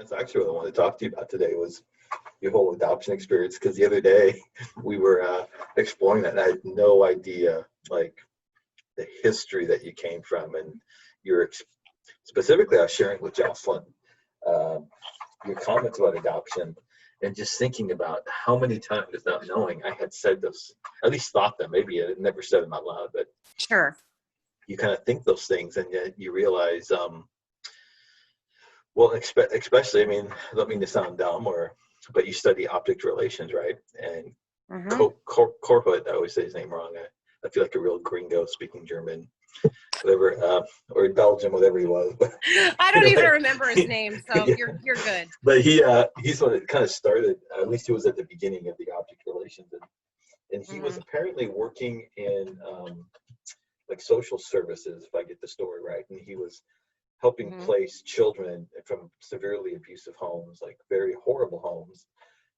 That's actually what I wanted to talk to you about today was your whole adoption experience. Because the other day we were exploring that, and I had no idea like the history that you came from, and specifically I was sharing with Jocelyn uh, your comments about adoption, and just thinking about how many times, without knowing, I had said those, at least thought them. Maybe I never said them out loud, but Sure. you kind of think those things, and yet you realize. Well, especially, I mean, I don't mean to sound dumb, but you study object relations, right? And Hmm. Korhut, I always say his name wrong. I feel like a real gringo speaking German, whatever, or Belgium, whatever he was. But I don't even anyway, remember his name, so yeah. you're good. But he's one that kind of started. At least he was at the beginning of the object relations, and he was Hmm. apparently working in like social services, if I get the story right, and he was helping Hmm. place children from severely abusive homes, like very horrible homes,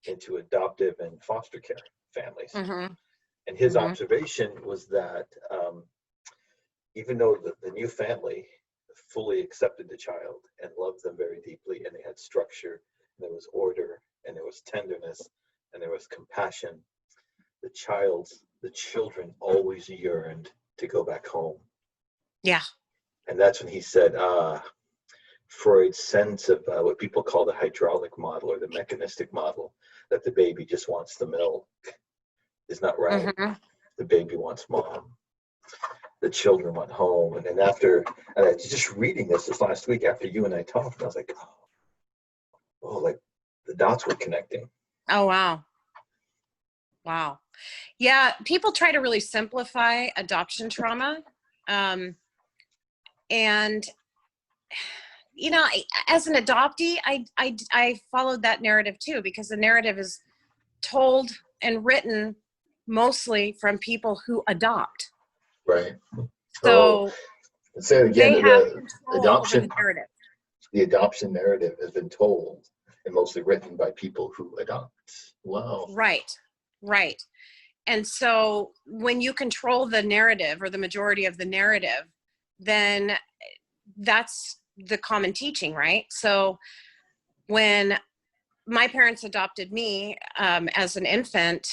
into adoptive and foster care families. Hmm. And his Hmm. observation was that even though the new family fully accepted the child and loved them very deeply, and they had structure, and there was order, and there was tenderness, and there was compassion, the children always yearned to go back home. Yeah. And that's when he said, Freud's sense of what people call the hydraulic model or the mechanistic model, that the baby just wants the milk, is not right. Hmm. The baby wants mom. The children want home. And then after, and I was just reading this last week after you and I talked, and I was like, oh, like the dots were connecting. Oh, wow. Wow. Yeah, people try to really simplify adoption trauma. Um, and, as an adoptee, I followed that narrative too, because the narrative is told and written mostly from people who adopt. Right. Oh, So say it again. they have control over the Adoption, narrative. the adoption narrative has been told and mostly written by people who adopt. Wow. Right. Right. And so when you control the narrative or the majority of the narrative, then that's the common teaching, right? So when my parents adopted me as an infant,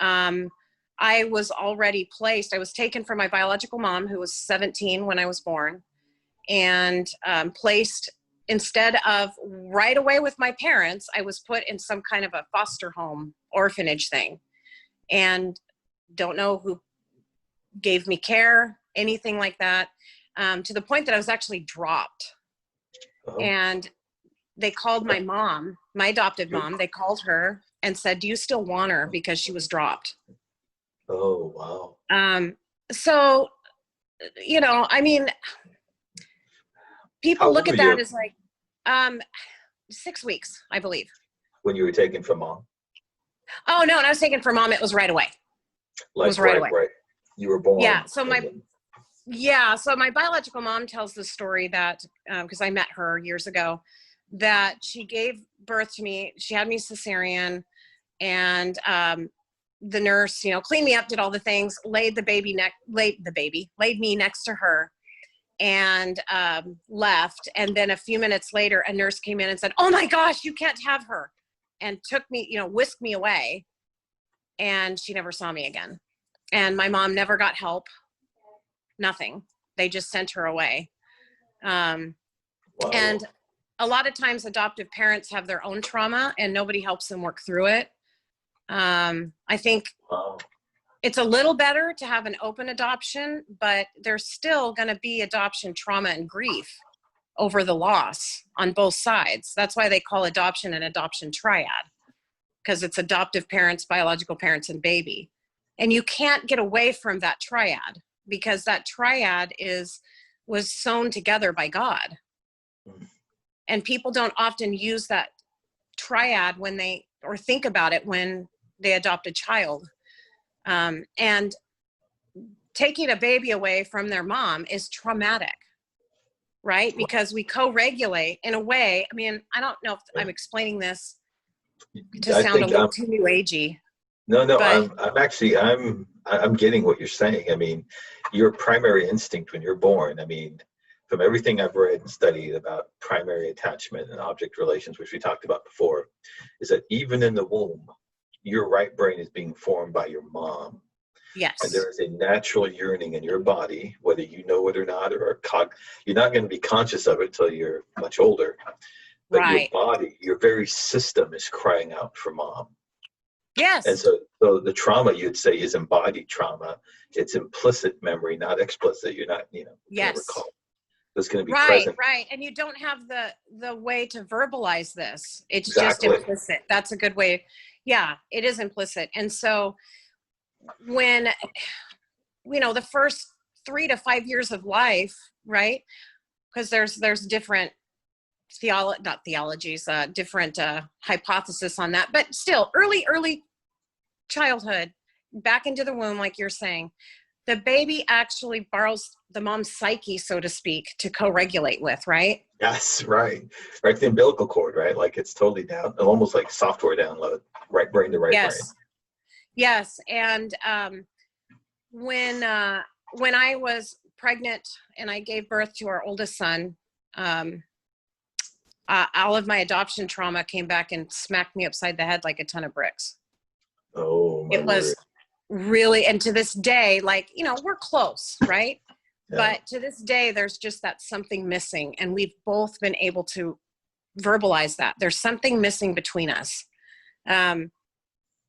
I was already placed. I was taken from my biological mom, who was 17 when I was born, and placed instead of right away with my parents. I was put in some kind of a foster home orphanage thing, and don't know who gave me care, anything like that, to the point that I was actually dropped. Oh, And they called my mom, my adopted mom, they called her and said, do you still want her? Because she was dropped. oh, wow. So, I mean, How people old look were at that you as like um, 6 weeks, I believe. when you were taken from mom? Oh, no, and I was taken for mom. It was right away. It Like was right away. right. You were Yeah. born. So my biological mom tells the story that, because I met her years ago, that she gave birth to me. She had me cesarean, and the nurse, cleaned me up, did all the things, laid me next to her, and left. And then a few minutes later, a nurse came in and said, "Oh my gosh, you can't have her," and took me, whisked me away. And she never saw me again. And my mom never got help. Nothing. They just sent her away. Um, Wow. and a lot of times adoptive parents have their own trauma and nobody helps them work through it. I think Wow. it's a little better to have an open adoption, but there's still going to be adoption trauma and grief over the loss on both sides. That's why they call adoption an adoption triad, because it's adoptive parents, biological parents, and baby. And you can't get away from that triad, because that triad was sewn together by God. And people don't often use that triad or think about it when they adopt a child. And taking a baby away from their mom is traumatic, right? Because we co-regulate in a way. I mean, I don't know if I'm explaining this to I sound a think little too new agey, no, but I'm getting what you're saying. I mean, your primary instinct when you're born, I mean, from everything I've read and studied about primary attachment and object relations, which we talked about before, is that even in the womb, your right brain is being formed by your mom. And Yes. there is a natural yearning in your body, whether you know it or not, you're not going to be conscious of it till you're much older. But your Right. body, your very system is crying out for mom. And Yes. so the trauma you'd say is embodied trauma. It's implicit memory, not explicit. You're not, going to Yes. recall. It's going to be Right, present. right. And you don't have the way to verbalize this. It's just Exactly. implicit. That's a good way. Yeah, it is implicit. And so when, the first 3 to 5 years of life, right? Because there's different not theologies, different hypothesis on that, but still early childhood, back into the womb, like you're saying, the baby actually borrows the mom's psyche, so to speak, to co-regulate with, right? Yes, right. Right. The umbilical cord, right? Like it's totally down, almost like software download, right brain to right brain. Yes. Yes. And when I was pregnant and I gave birth to our oldest son, all of my adoption trauma came back and smacked me upside the head like a ton of bricks. Oh, my It was word. really, and to this day, like, we're close, right? Yeah. But to this day, there's just that something missing. And we've both been able to verbalize that. There's something missing between us. And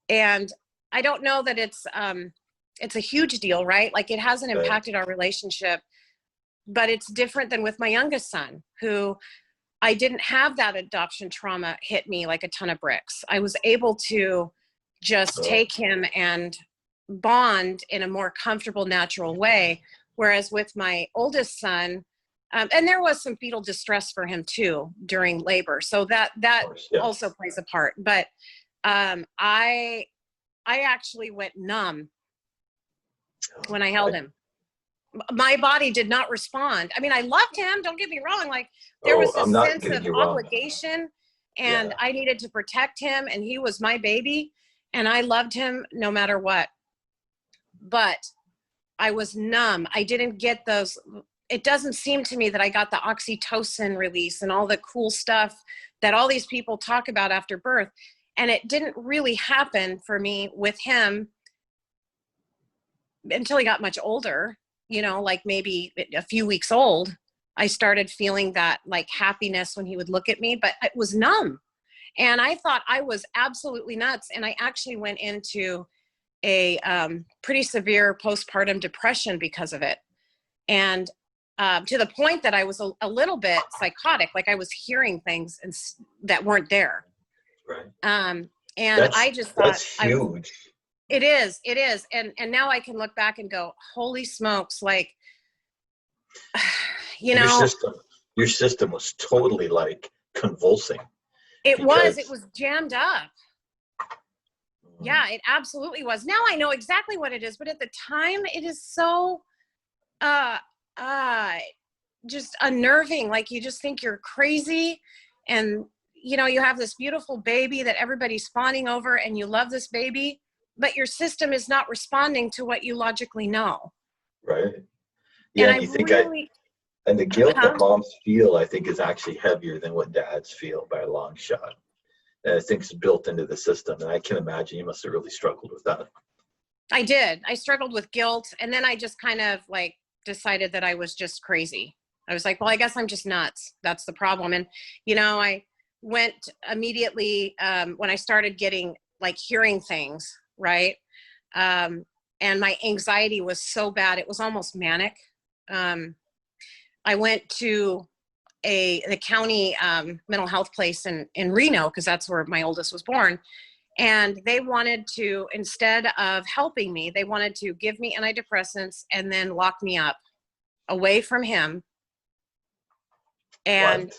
I don't know that it's a huge deal, right? Like it hasn't Right. impacted our relationship, but it's different than with my youngest son, who I didn't have that adoption trauma hit me like a ton of bricks. I was able to just take him and bond in a more comfortable, natural way. Whereas with my oldest son, and there was some fetal distress for him too during labor. So that course, yes. also plays a part. But I actually went numb when I held him. My body did not respond. I mean, I loved him. Don't get me wrong. Like there was this sense of obligation, and I needed to protect him, and he was my baby, and I loved him no matter what. But I was numb. I didn't get those. It doesn't seem to me that I got the oxytocin release and all the cool stuff that all these people talk about after birth. And it didn't really happen for me with him until he got much older. Like maybe a few weeks old, I started feeling that like happiness when he would look at me, but it was numb. And I thought I was absolutely nuts. And I actually went into a pretty severe postpartum depression because of it. And to the point that I was a little bit psychotic, like I was hearing things that weren't there. Right. And I just thought that's huge. It is. And now I can look back and go, holy smokes, like, your system was totally like convulsing. It was jammed up. Yeah, it absolutely was. Now I know exactly what it is, but at the time it is so just unnerving. Like you just think you're crazy, and you have this beautiful baby that everybody's fawning over, and you love this baby, but your system is not responding to what you logically know. Right. Yeah, and the guilt that moms feel, I think, is actually heavier than what dads feel by a long shot. And I think it's built into the system. And I can imagine you must have really struggled with that. I did. I struggled with guilt. And then I just kind of like decided that I was just crazy. I was like, well, I guess I'm just nuts. That's the problem. And, I went immediately when I started getting like hearing things, right? And my anxiety was so bad. It was almost manic. I went to the county mental health place in Reno, because that's where my oldest was born. And they wanted to, instead of helping me, they wanted to give me antidepressants and then lock me up away from him. And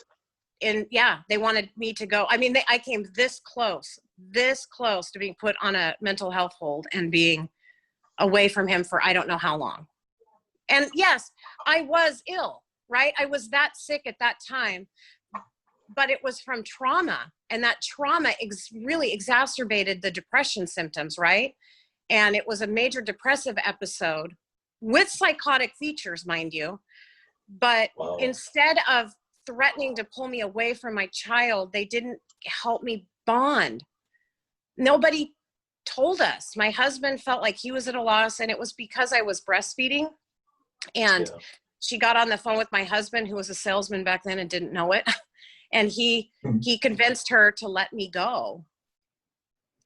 they wanted me to go. I mean, I came this close to being put on a mental health hold and being away from him for I don't know how long. And yes, I was ill, right? I was that sick at that time, but it was from trauma, and that trauma really exacerbated the depression symptoms, right? And it was a major depressive episode with psychotic features, mind you. But Wow. instead of threatening to pull me away from my child, they didn't help me bond. Nobody told us. My husband felt like he was at a loss, and it was because I was breastfeeding. And Yeah. she got on the phone with my husband, who was a salesman back then and didn't know it. And he convinced her to let me go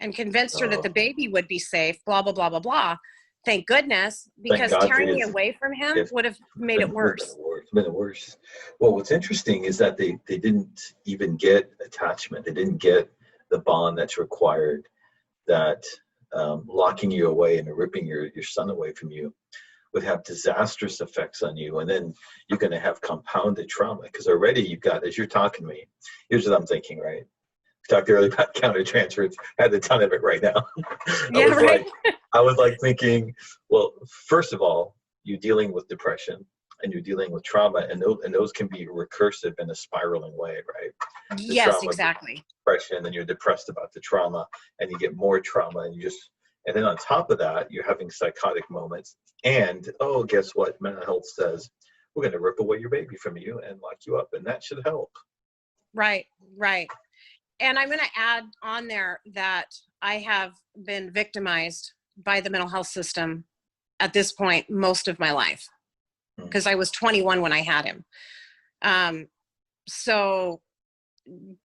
and convinced her that the Oh, baby would be safe, blah, blah, blah, blah, blah. Thank goodness, thank because God for tearing me his. away from him If would have made it would have worse. been worse. Well, what's interesting is that they didn't even get attachment. They didn't get the bond that's required. That locking you away and ripping your son away from you would have disastrous effects on you, and then you're going to have compounded trauma because already you've got, as you're talking to me, here's what I'm thinking, right? We talked earlier about counter transfers. I had a ton of it right now. Yeah, right. I was like thinking, well, first of all, you're dealing with depression and you're dealing with trauma, and those can be recursive in a spiraling way, right? The Yes, trauma, exactly. depression, and you're depressed about the trauma, and you get more trauma, and then on top of that, you're having psychotic moments. And oh, guess what? Mental health says we're going to rip away your baby from you and lock you up, and that should help. Right, right. And I'm going to add on there that I have been victimized by the mental health system at this point most of my life, because I was 21 when I had him. So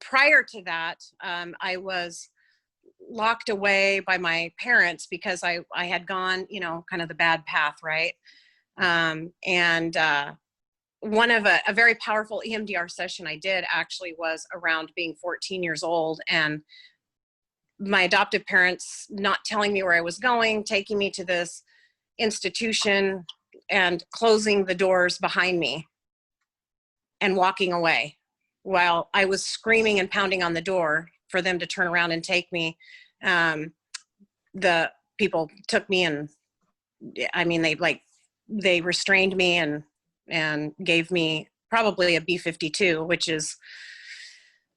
prior to that, I was locked away by my parents because I had gone, kind of the bad path, right? And one of a very powerful EMDR session I did actually was around being 14 years old, and my adoptive parents not telling me where I was going, taking me to this institution and closing the doors behind me and walking away while I was screaming and pounding on the door for them to turn around and take me. The people took me, and I mean, they restrained me and gave me probably a B-52, which is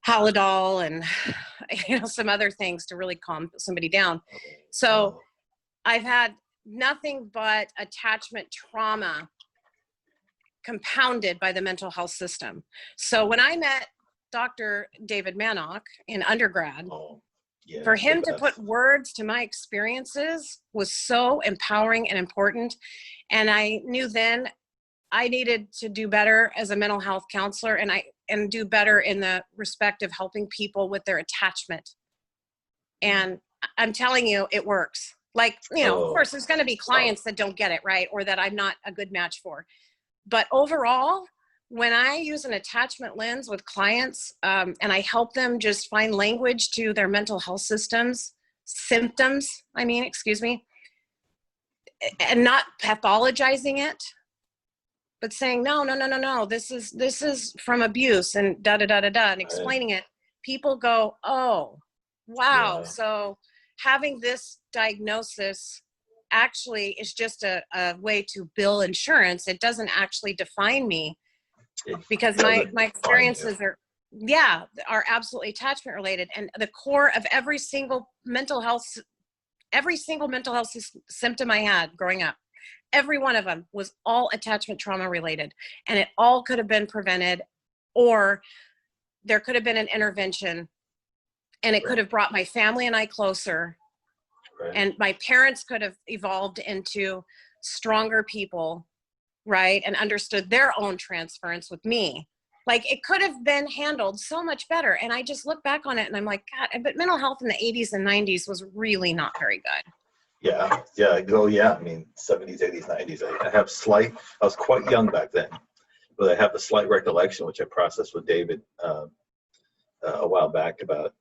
Halidol and some other things to really calm somebody down. So I've had nothing but attachment trauma compounded by the mental health system. So when I met Dr. David Manock in undergrad, for him to put words to my experiences was so empowering and important. And I knew then I needed to do better as a mental health counselor, and do better in the respect of helping people with their attachment. And I'm telling you, it works. Like, of course, there's going to be clients that don't get it, right? Or that I'm not a good match for. But overall, when I use an attachment lens with clients, and I help them just find language to their mental health symptoms, and not pathologizing it, but saying, no, this is from abuse and and explaining it, people go, oh, wow. Yeah. So having this diagnosis actually is just a way to bill insurance. It doesn't actually define me, because my experiences are absolutely attachment related. And the core of every single mental health symptom I had growing up, every one of them was all attachment trauma related, and it all could have been prevented, or there could have been an intervention, and it could have brought my family and I closer. Right. And my parents could have evolved into stronger people, right? And understood their own transference with me. Like, it could have been handled so much better. And I just look back on it and I'm like, God, but mental health in the 80s and 90s was really not very good. Yeah. I mean, 70s, 80s, 90s. I was quite young back then, but I have a slight recollection, which I processed with David a while back, about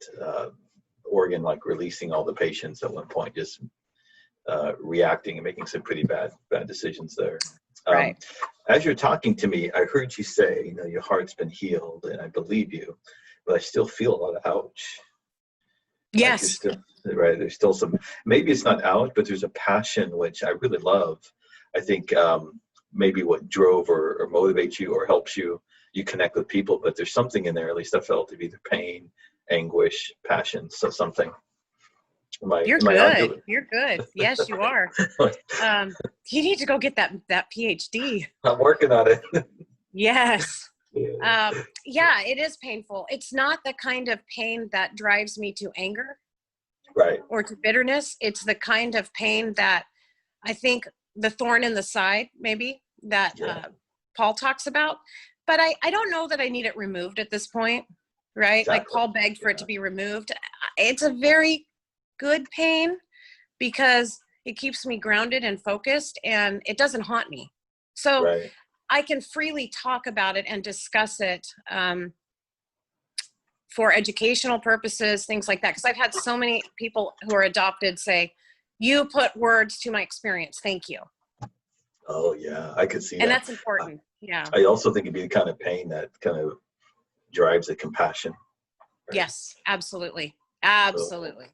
Oregon, like releasing all the patients at one point, just reacting and making some pretty bad decisions there. Right. As you're talking to me, I heard you say, your heart's been healed, and I believe you, but I still feel a lot of ouch. Yes. Right. There's still some, maybe it's not ouch, but there's a passion, which I really love. I think maybe what drove or motivates you or helps you connect with people, but there's something in there, at least I felt, of either pain, anguish, passion, so something. You're good. You're good. Yes, you are. You need to go get that PhD. I'm working on it. Yes. Yeah. Yeah, it is painful. It's not the kind of pain that drives me to anger Right. or to bitterness. It's the kind of pain that I think the thorn in the side, maybe, that Yeah. Paul talks about. But I don't know that I need it removed at this point, right? Like Exactly. Paul begged for it Yeah. to be removed. It's a very good pain because it keeps me grounded and focused and it doesn't haunt me. So Right. I can freely talk about it and discuss it for educational purposes, things like that. Because I've had so many people who are adopted say, you put words to my experience. Thank you. Oh yeah, I could see And that. that's important. Yeah. I also think it'd be the kind of pain that kind of drives the compassion. Right. Yes, absolutely. So, Absolutely.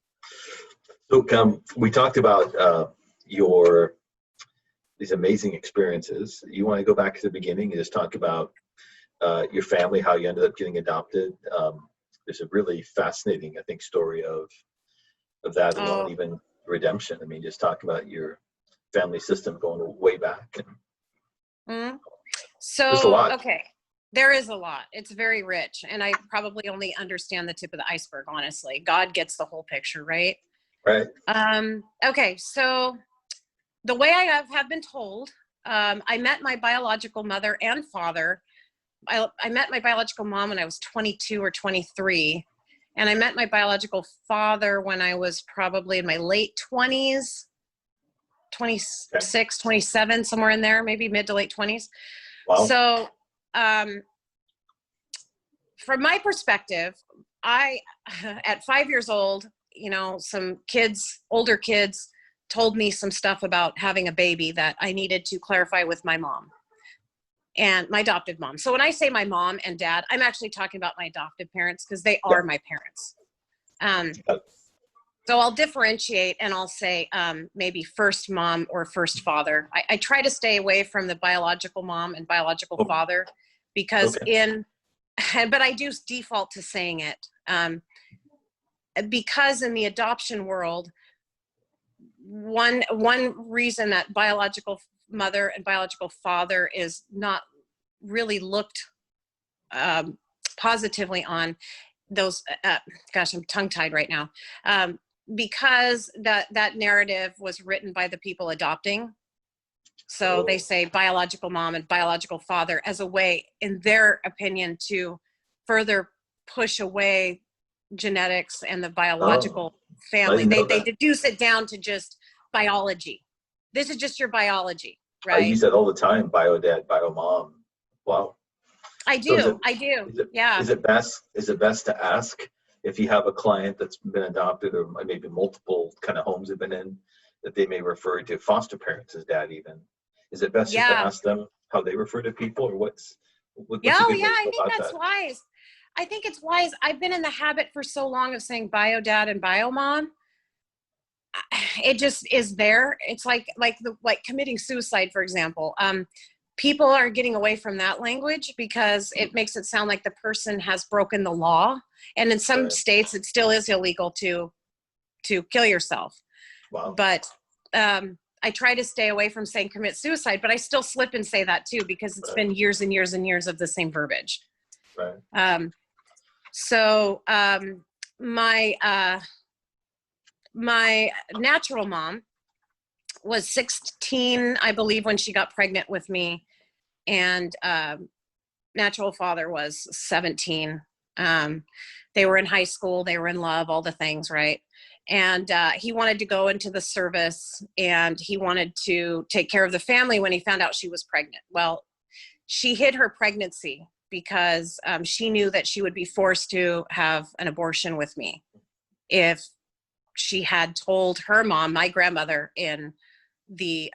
we talked about your these amazing experiences. You want to go back to the beginning and just talk about your family, how you ended up getting adopted. There's a really fascinating, I think, story of that alone, Oh, even redemption. I mean, just talk about your family system going way back. And mm. there's a So, lot, okay. There is a lot. It's very rich. And I probably only understand the tip of the iceberg, honestly. God gets the whole picture, right? right? Okay. So, the way I have been told, I met my biological mother and father. I met my biological mom when I was 22 or 23. And I met my biological father when I was probably in my late 20s, Okay. 26, 27, somewhere in there, maybe mid to late 20s. Wow. So, from my perspective, I, at 5 years old, some kids, older kids, told me some stuff about having a baby that I needed to clarify with my mom and my adopted mom. So when I say my mom and dad, I'm actually talking about my adopted parents because they Yeah. are my parents. Yeah. So I'll differentiate and I'll say maybe first mom or first father. I try to stay away from the biological mom and biological Oh, father because okay. but I do default to saying it because in the adoption world, one reason that biological mother and biological father is not really looked positively on those gosh, I'm tongue tied right now, because that narrative was written by the people adopting. So they Oh, say biological mom and biological father as a way, in their opinion, to further push away genetics and the oh, biological I family. didn't They know they that. deduce it down to just biology. This is just your biology, I right? use that all the time. Bio dad, bio mom. Wow. I So do. I do. Yeah. is it best to ask if you have a client that's been adopted or maybe multiple kind of homes they've been in that they may refer to foster parents as dad even? Is it best just to Yeah. ask them how they refer to people or Yeah. what's a Oh, good yeah. way to I go think about that's that? wise. I think it's wise. I've been in the habit for so long of saying bio dad and bio mom. It just is there. It's like committing suicide, for example. People are getting away from that language because it makes it sound like the person has broken the law. And in some Right. states, it still is illegal to kill yourself. Wow. But I try to stay away from saying commit suicide, but I still slip and say that too because it's Right. been years and years and years of the same verbiage. Right. So my natural mom was 16, I believe, when she got pregnant with me, and natural father was 17. They were in high school, they were in love, all the things, right? And he wanted to go into the service and he wanted to take care of the family when he found out she was pregnant. Well, she hid her pregnancy because she knew that she would be forced to have an abortion with me if she had told her mom, my grandmother, in the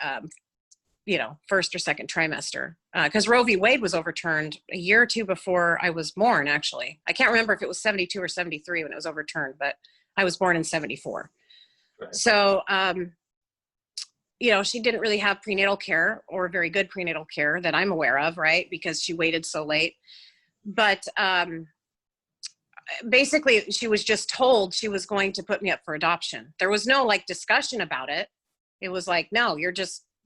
first or second trimester, because Roe v. Wade was overturned a year or two before I was born. Actually, I can't remember if it was 72 or 73 when it was overturned, but I was born in 74. Right. So she didn't really have prenatal care or very good prenatal care that I'm aware of, right? Because she waited so late. But basically, she was just told she was going to put me up for adoption. There was no discussion about it. It was like, no,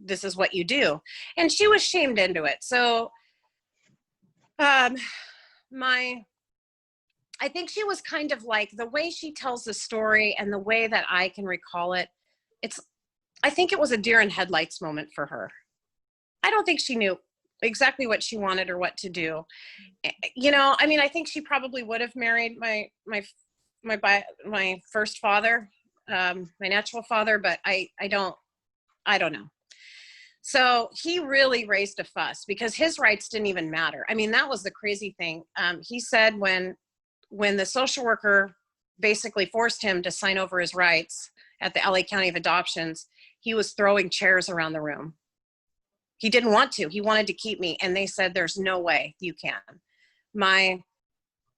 this is what you do. And she was shamed into it. So Um, my, I think she was kind of like the way she tells the story and the way that I can recall it. It's, I think it was a deer in headlights moment for her. I don't think she knew exactly what she wanted or what to do. You know, I mean, I think she probably would have married my first father, my natural father, but I don't know. So he really raised a fuss because his rights didn't even matter. I mean, that was the crazy thing. He said when the social worker basically forced him to sign over his rights at the LA County of Adoptions, he was throwing chairs around the room. He didn't want to. He wanted to keep me, and they said, "There's no way you can." My,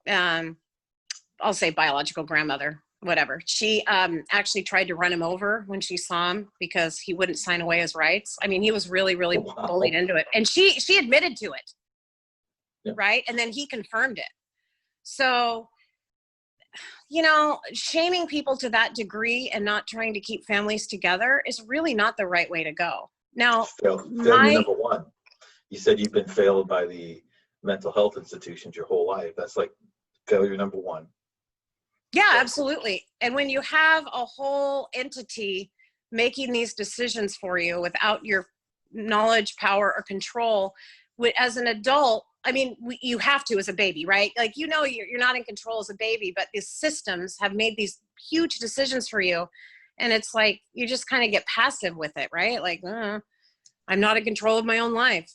I'll say biological grandmother, whatever. She actually tried to run him over when she saw him because he wouldn't sign away his rights. I mean, he was really, really Wow. bullied into it, and she admitted to it, Yeah. right? And then he confirmed it. So, you know, shaming people to that degree and not trying to keep families together is really not the right way to go. Now, Failure number one. You said you've been failed by the mental health institutions your whole life. That's like failure number one. yeah, absolutely. And when you have a whole entity making these decisions for you without your knowledge, power, or control, as an adult, I mean, you have to as a baby, right? Like, you know, you're not in control as a baby, but these systems have made these huge decisions for you. And it's like, you just kind of get passive with it, right? Like, I'm not in control of my own life.